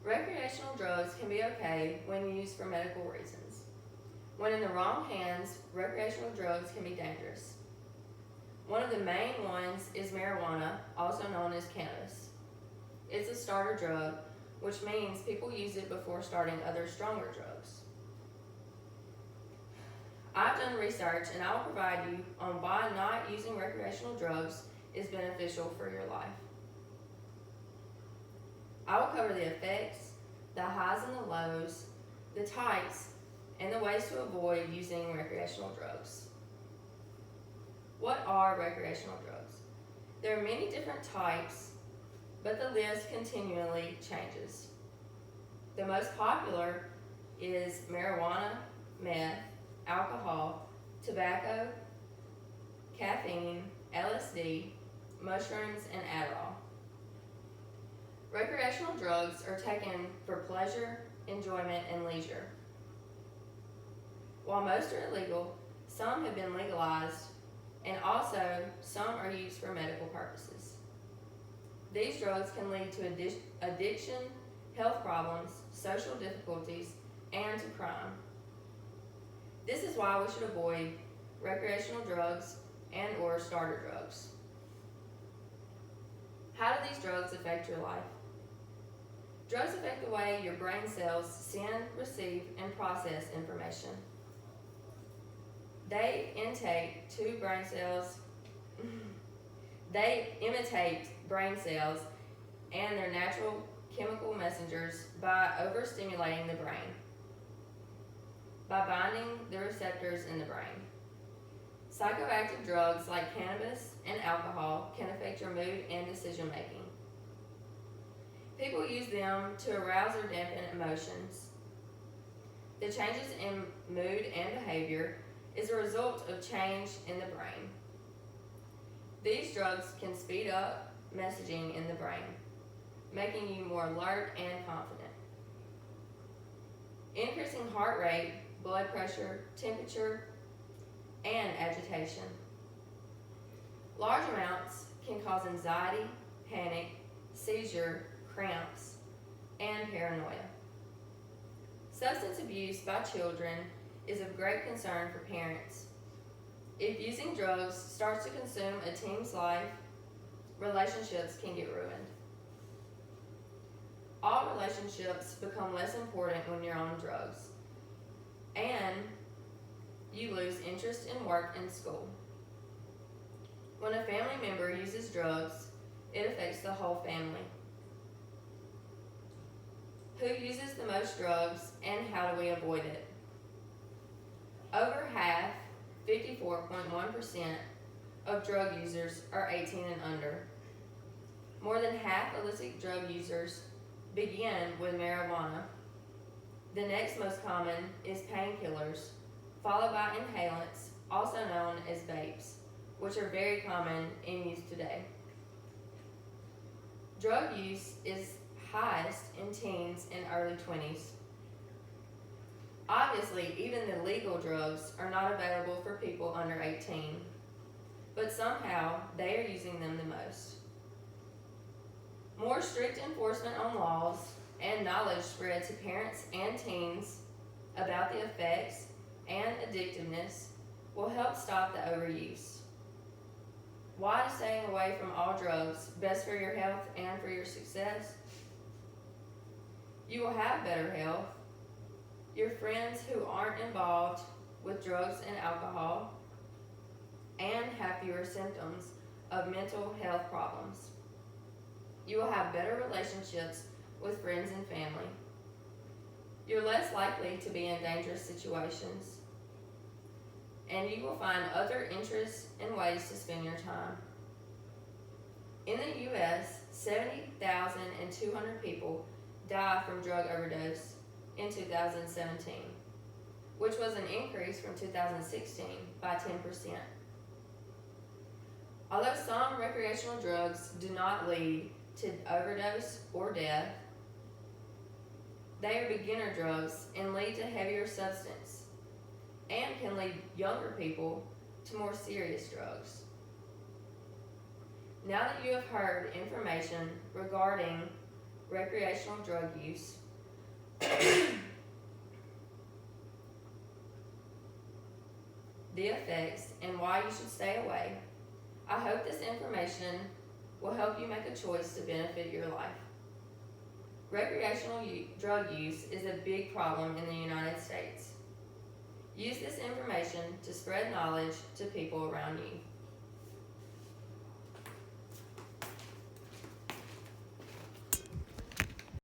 Recreational drugs can be okay when used for medical reasons. When in the wrong hands, recreational drugs can be dangerous. One of the main ones is marijuana, also known as cannabis. It's a starter drug, which means people use it before starting other stronger drugs. I've done research and I will provide you on why not using recreational drugs is beneficial for your life. I will cover the effects, the highs and the lows, the types, and the ways to avoid using recreational drugs. What are recreational drugs? There are many different types, but the list continually changes. The most popular is marijuana, meth, alcohol, tobacco, caffeine, LSD, mushrooms, and Adderall. Recreational drugs are taken for pleasure, enjoyment, and leisure. While most are illegal, some have been legalized, and also some are used for medical purposes. These drugs can lead to addiction, health problems, social difficulties, and to crime. This is why we should avoid recreational drugs and or starter drugs. How do these drugs affect your life? Drugs affect the way your brain cells send, receive, and process information. They imitate brain cells and their natural chemical messengers by overstimulating the brain, by binding the receptors in the brain. Psychoactive drugs like cannabis and alcohol can affect your mood and decision making. People use them to arouse or dampen emotions. The changes in mood and behavior is a result of change in the brain. These drugs can speed up messaging in the brain, making you more alert and confident. Increasing heart rate, blood pressure, temperature, and agitation. Large amounts can cause anxiety, panic, seizure, cramps, and paranoia. Substance abuse by children is of great concern for parents. If using drugs starts to consume a teen's life, relationships can get ruined. All relationships become less important when you're on drugs, and you lose interest in work and school. When a family member uses drugs, it affects the whole family. Who uses the most drugs and how do we avoid it? Over half, 54.1% of drug users are 18 and under. More than half illicit drug users begin with marijuana. The next most common is painkillers, followed by inhalants, also known as vapes, which are very common in use today. Drug use is highest in teens and early 20s. Obviously, even the legal drugs are not available for people under 18, but somehow they are using them the most. More strict enforcement on laws and knowledge spread to parents and teens about the effects and addictiveness will help stop the overuse. Why is staying away from all drugs best for your health and for your success? You will have better health. Your friends who aren't involved with drugs and alcohol and have fewer symptoms of mental health problems. You will have better relationships with friends and family. You're less likely to be in dangerous situations. And you will find other interests and ways to spend your time. In the U.S., 70,200 people die from drug overdose in 2017, which was an increase from 2016 by 10%. Although some recreational drugs do not lead to overdose or death, they are beginner drugs and lead to heavier substance and can lead younger people to more serious drugs. Now that you have heard information regarding recreational drug use, the effects, and why you should stay away. I hope this information will help you make a choice to benefit your life. Recreational drug use is a big problem in the United States. Use this information to spread knowledge to people around you.